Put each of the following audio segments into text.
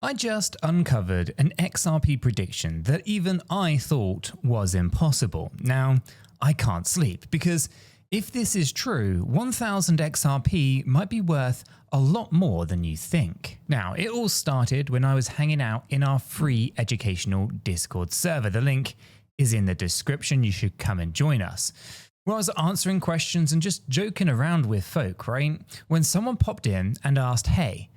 I just uncovered an XRP prediction that even I thought was impossible. Now, I can't sleep because if this is true, 1000 XRP might be worth a lot more than you think. Now, it all started when I was hanging out in our free educational Discord server. The link is in the description. You should come and join us. Where I was answering questions and just joking around with folk, right? When someone popped in and asked, hey,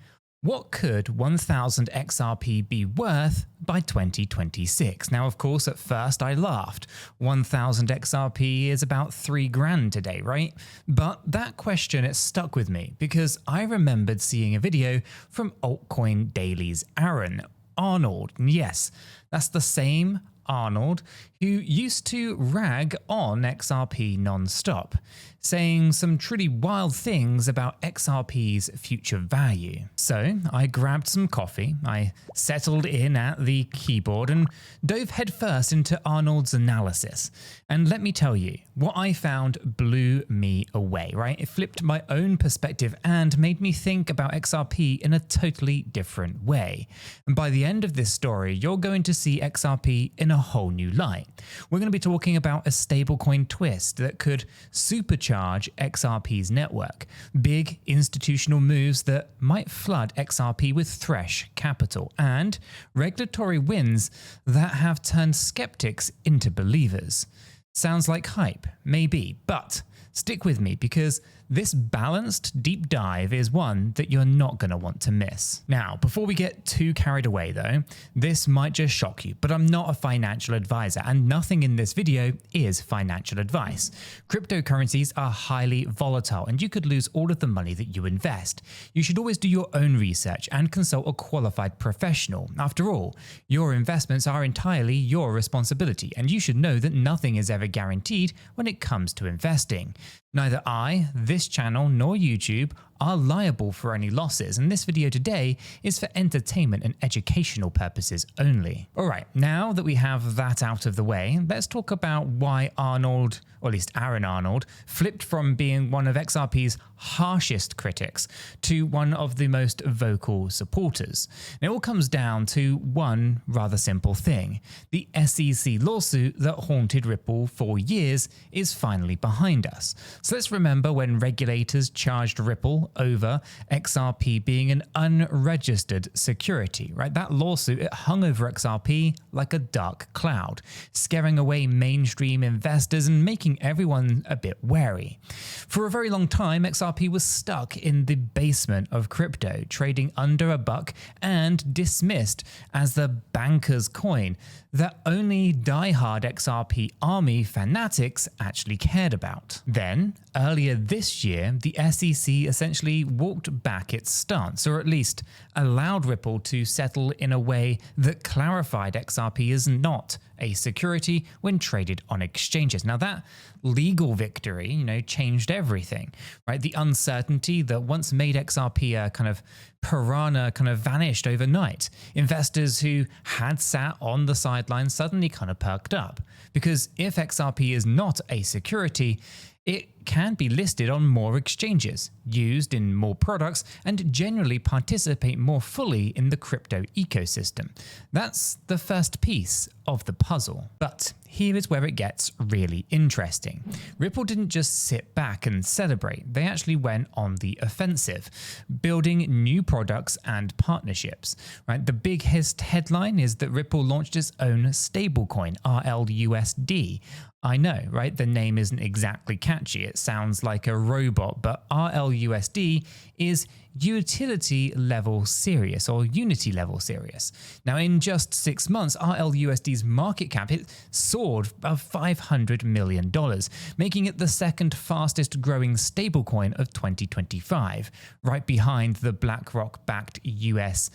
what could 1000 XRP be worth by 2026? Now, of course, at first I laughed. 1000 XRP is about 3 grand today, right? But that question, it stuck with me because I remembered seeing a video from Altcoin Daily's Arnold. And yes, that's the same Arnold who used to rag on XRP non-stop, saying some truly wild things about XRP's future value. So I grabbed some coffee, I settled in at the keyboard and dove headfirst into Arnold's analysis. And let me tell you, what I found blew me away, right? It flipped my own perspective and made me think about XRP in a totally different way. And by the end of this story, you're going to see XRP in a whole new light. We're going to be talking about a stablecoin twist that could supercharge XRP's network, big institutional moves that might flood XRP with fresh capital, and regulatory wins that have turned skeptics into believers. Sounds like hype, maybe, but stick with me because this balanced deep dive is one that you're not going to want to miss. Now, before we get too carried away though, this might just shock you, but I'm not a financial advisor and nothing in this video is financial advice. Cryptocurrencies are highly volatile and you could lose all of the money that you invest. You should always do your own research and consult a qualified professional. After all, your investments are entirely your responsibility and you should know that nothing is ever guaranteed when it comes to investing. Neither I, this channel, nor YouTube are liable for any losses, and this video today is for entertainment and educational purposes only. Alright, now that we have that out of the way, let's talk about why Arnold, or at least Aaron Arnold, flipped from being one of XRP's harshest critics to one of the most vocal supporters. And it all comes down to one rather simple thing. The SEC lawsuit that haunted Ripple for years is finally behind us. So let's remember when regulators charged Ripple over XRP being an unregistered security, right? That lawsuit, it hung over XRP like a dark cloud, scaring away mainstream investors and making everyone a bit wary. For a very long time, XRP was stuck in the basement of crypto, trading under $1 and dismissed as the banker's coin that only diehard XRP army fanatics actually cared about. Then, earlier this year, the SEC essentially walked back its stance, or at least allowed Ripple to settle in a way that clarified XRP is not a security when traded on exchanges. Now that legal victory, changed everything, right? The uncertainty that once made XRP a kind of piranha vanished overnight. Investors who had sat on the sidelines suddenly kind of perked up, because if XRP is not a security, it can be listed on more exchanges, used in more products, and generally participate more fully in the crypto ecosystem. That's the first piece of the puzzle. But here is where it gets really interesting. Ripple didn't just sit back and celebrate, they actually went on the offensive, building new products and partnerships. Right? The biggest headline is that Ripple launched its own stablecoin, RLUSD. I know, right? The name isn't exactly catchy. It sounds like a robot, but RLUSD is utility level serious, or unity level serious. Now, in just 6 months, RLUSD's market cap, it soared above $500 million, making it the second fastest growing stablecoin of 2025, right behind the BlackRock-backed USDTB.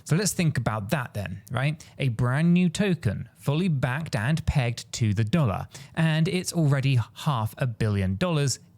So let's think about that then, right? A brand new token, fully backed and pegged to the dollar, and it's already $500 million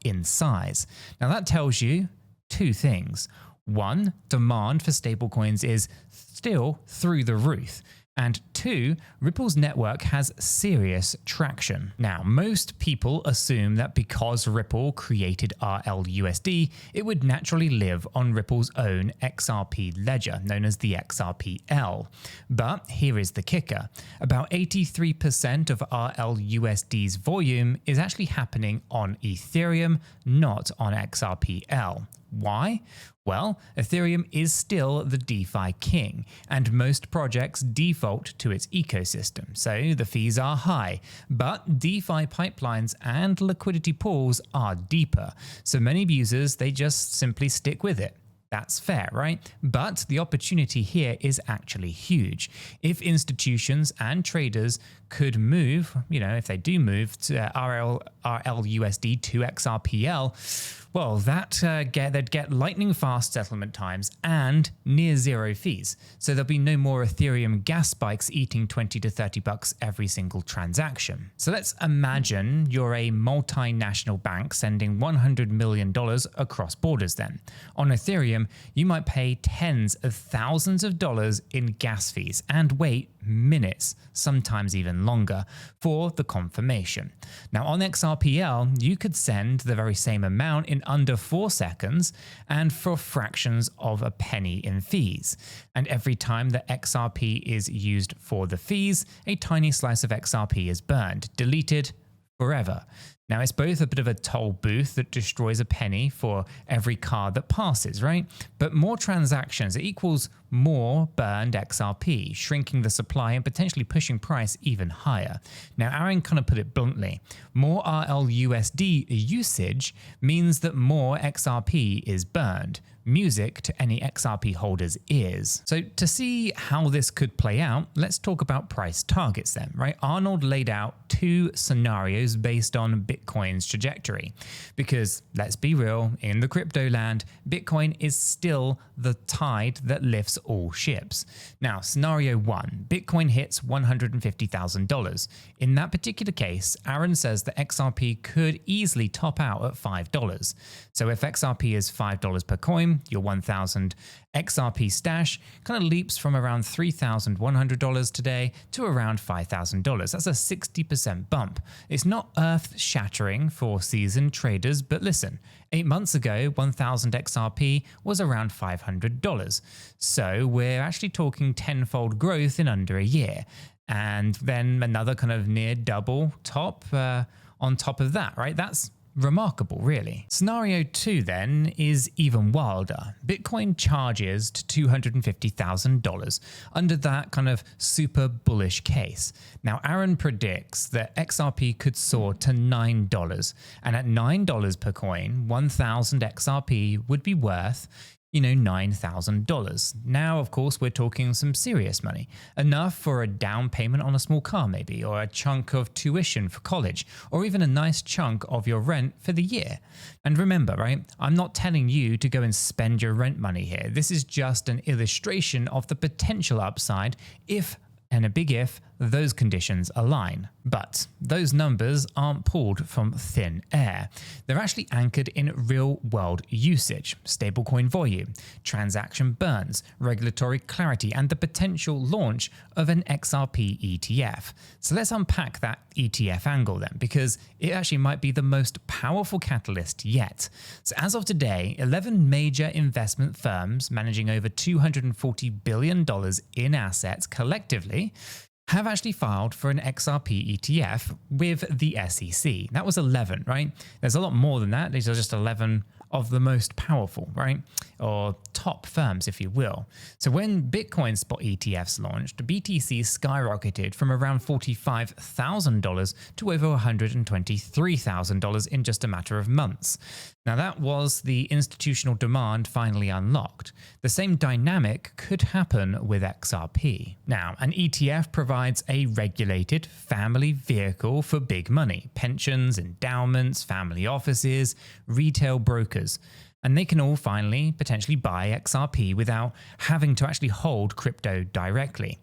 in size. Now that tells you two things. One, demand for stablecoins is still through the roof. And 2, Ripple's network has serious traction. Now, most people assume that because Ripple created RLUSD, it would naturally live on Ripple's own XRP Ledger, known as the XRPL. But here is the kicker. About 83% of RLUSD's volume is actually happening on Ethereum, not on XRPL. Why? Well, Ethereum is still the DeFi king, and most projects default to its ecosystem, so the fees are high. But DeFi pipelines and liquidity pools are deeper, so many users, they just simply stick with it. That's fair, right? But the opportunity here is actually huge. If institutions and traders could move, if they do move to RLUSD to XRPL, well, they'd get lightning fast settlement times and near zero fees. So there'll be no more Ethereum gas spikes eating 20 to 30 bucks every single transaction. So let's imagine you're a multinational bank sending $100 million across borders then. On Ethereum, you might pay tens of thousands of dollars in gas fees and wait minutes, sometimes even longer, for the confirmation. Now on XRPL, you could send the very same amount in under 4 seconds and for fractions of a penny in fees. And every time that XRP is used for the fees, a tiny slice of XRP is burned, deleted forever. Now, it's both a bit of a toll booth that destroys a penny for every car that passes, right? But more transactions, it equals more burned XRP, shrinking the supply and potentially pushing price even higher. Now, Aaron kind of put it bluntly, more RLUSD usage means that more XRP is burned. Music to any XRP holders' ears. So to see how this could play out, let's talk about price targets then, right? Arnold laid out 2 scenarios based on Bitcoin's trajectory. Because let's be real, in the crypto land, Bitcoin is still the tide that lifts all ships. Now, scenario 1, Bitcoin hits $150,000. In that particular case, Aaron says that XRP could easily top out at $5. So if XRP is $5 per coin, your 1,000 XRP stash kind of leaps from around $3,100 today to around $5,000. That's a 60% bump. It's not earth-shattering for seasoned traders, but listen, 8 months ago, 1,000 XRP was around $500. So we're actually talking tenfold growth in under a year. And then another kind of near double top on top of that, right? That's remarkable, really. Scenario 2 then is even wilder. Bitcoin charges to $250,000 under that kind of super bullish case. Now, Aaron predicts that XRP could soar to $9, and at $9 per coin, 1,000 XRP would be worth $9,000. Now, of course, we're talking some serious money. Enough for a down payment on a small car maybe, or a chunk of tuition for college, or even a nice chunk of your rent for the year. And remember, right, I'm not telling you to go and spend your rent money here. This is just an illustration of the potential upside if, and a big if, those conditions align. But those numbers aren't pulled from thin air. They're actually anchored in real-world usage, stablecoin volume, transaction burns, regulatory clarity, and the potential launch of an XRP ETF. So let's unpack that ETF angle then, because it actually might be the most powerful catalyst yet. So as of today, 11 major investment firms managing over $240 billion in assets collectively have actually filed for an XRP ETF with the SEC. That was 11, right? There's a lot more than that. These are just 11 of the most powerful, right? Or top firms, if you will. So when Bitcoin spot ETFs launched, BTC skyrocketed from around $45,000 to over $123,000 in just a matter of months. Now that was the institutional demand finally unlocked. The same dynamic could happen with XRP. Now, an ETF provides a regulated family vehicle for big money, pensions, endowments, family offices, retail brokers. And they can all finally potentially buy XRP without having to actually hold crypto directly.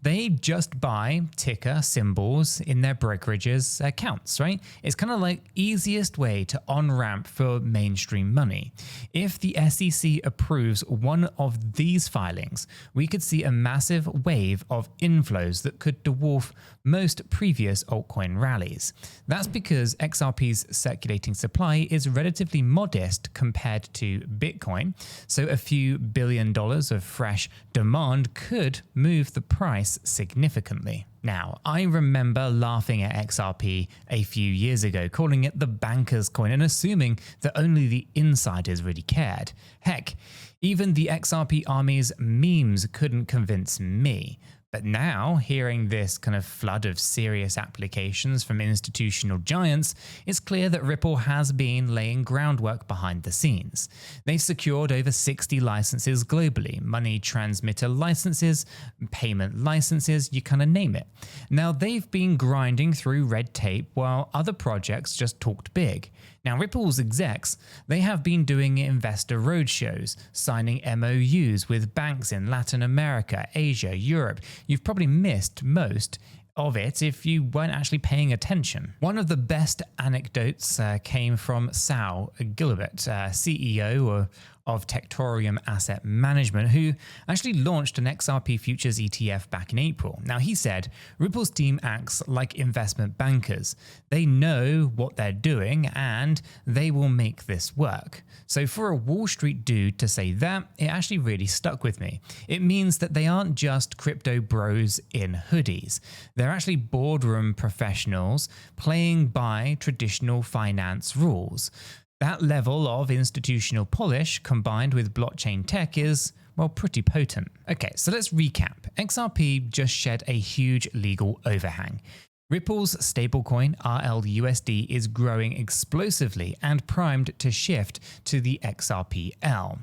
they just buy ticker symbols in their brokerages accounts, right? It's kind of like easiest way to on-ramp for mainstream money. If the SEC approves one of these filings, we could see a massive wave of inflows that could dwarf most previous altcoin rallies. That's because XRP's circulating supply is relatively modest compared to Bitcoin, so a few $1 billion of fresh demand could move the price significantly. Now, I remember laughing at XRP a few years ago, calling it the banker's coin and assuming that only the insiders really cared. Heck, even the XRP army's memes couldn't convince me. But now, hearing this kind of flood of serious applications from institutional giants, it's clear that Ripple has been laying groundwork behind the scenes. They've secured over 60 licenses globally, money transmitter licenses, payment licenses, you kind of name it. Now, they've been grinding through red tape while other projects just talked big. Now, Ripple's execs, they have been doing investor roadshows, signing MOUs with banks in Latin America, Asia, Europe. You've probably missed most of it if you weren't actually paying attention. One of the best anecdotes came from 𝗗𝗶𝘀𝗰𝗋, CEO of Ethereum Asset Management, who actually launched an XRP futures ETF back in April. Now, he said, Ripple's team acts like investment bankers. They know what they're doing and they will make this work. So for a Wall Street dude to say that, it actually really stuck with me. It means that they aren't just crypto bros in hoodies. They're actually boardroom professionals playing by traditional finance rules. That level of institutional polish combined with blockchain tech is, well, pretty potent. Okay, so let's recap. XRP just shed a huge legal overhang. Ripple's stablecoin RLUSD is growing explosively and primed to shift to the XRPL.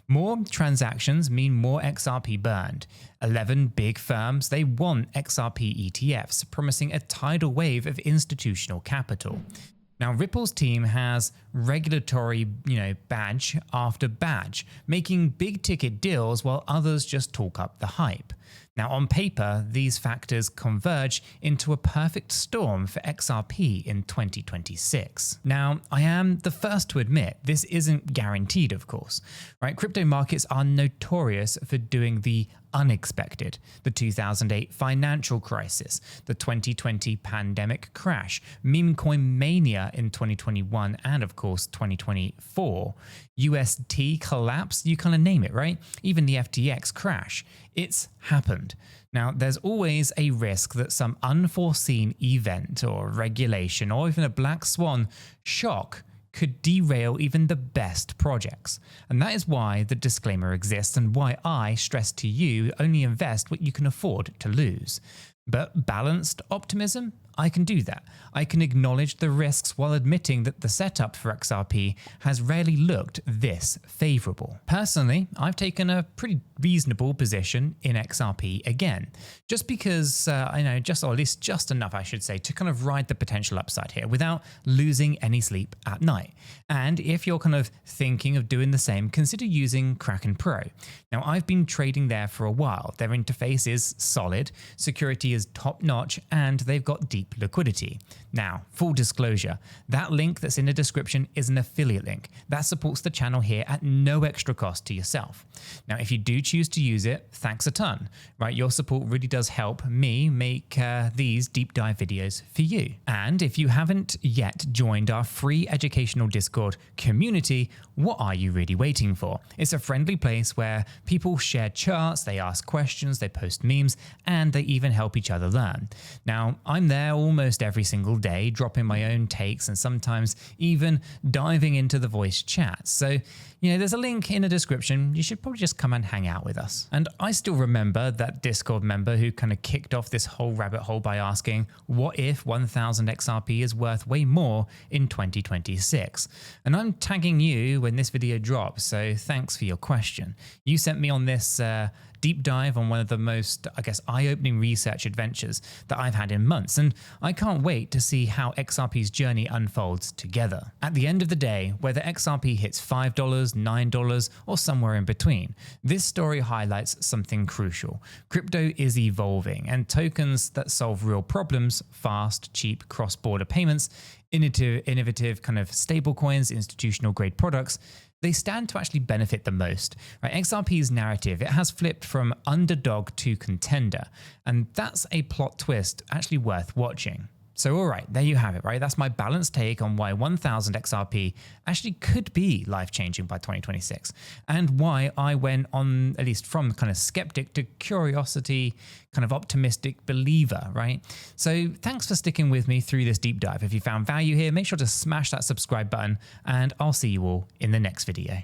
More transactions mean more XRP burned. 11 big firms, they want XRP ETFs, promising a tidal wave of institutional capital. Now, Ripple's team has regulatory, badge after badge, making big ticket deals while others just talk up the hype. Now, on paper, these factors converge into a perfect storm for XRP in 2026. Now, I am the first to admit this isn't guaranteed, of course, right? Crypto markets are notorious for doing the unexpected. The 2008 financial crisis, the 2020 pandemic crash, meme coin mania in 2021, and of course 2024. UST collapse, you kind of name it, right? Even the FTX crash. It's happened. Now, there's always a risk that some unforeseen event or regulation or even a black swan shock could derail even the best projects. And that is why the disclaimer exists and why I stress to you only invest what you can afford to lose. But balanced optimism? I can do that. I can acknowledge the risks while admitting that the setup for XRP has rarely looked this favorable. Personally, I've taken a pretty reasonable position in XRP again, just because I know or at least just enough, I should say, to kind of ride the potential upside here without losing any sleep at night. And if you're kind of thinking of doing the same, consider using Kraken Pro. Now, I've been trading there for a while. Their interface is solid, security is top-notch, and they've got deep liquidity. Now, full disclosure, that link that's in the description is an affiliate link that supports the channel here at no extra cost to yourself. Now, if you do choose to use it, thanks a ton, right? Your support really does help me make these deep dive videos for you. And if you haven't yet joined our free educational Discord community, what are you really waiting for? It's a friendly place where people share charts, they ask questions, they post memes, and they even help each other learn. Now, I'm there almost every single day, dropping my own takes and sometimes even diving into the voice chat. So, there's a link in the description. You should probably just come and hang out with us. And I still remember that Discord member who kind of kicked off this whole rabbit hole by asking, what if 1000 XRP is worth way more in 2026? And I'm tagging you when this video drops, so thanks for your question. You sent me on this deep dive on one of the most, I guess, eye-opening research adventures that I've had in months, and I can't wait to see how XRP's journey unfolds together. At the end of the day, whether XRP hits $5, $9, or somewhere in between, this story highlights something crucial. Crypto is evolving, and tokens that solve real problems, fast, cheap, cross-border payments, innovative kind of stablecoins, institutional grade products, they stand to actually benefit the most. Right? XRP's narrative, it has flipped from underdog to contender, and that's a plot twist actually worth watching. So all right, there you have it, right? That's my balanced take on why 1000 XRP actually could be life-changing by 2026, and why I went on, at least from kind of skeptic to curiosity, kind of optimistic believer, right? So thanks for sticking with me through this deep dive. If you found value here, make sure to smash that subscribe button, and I'll see you all in the next video.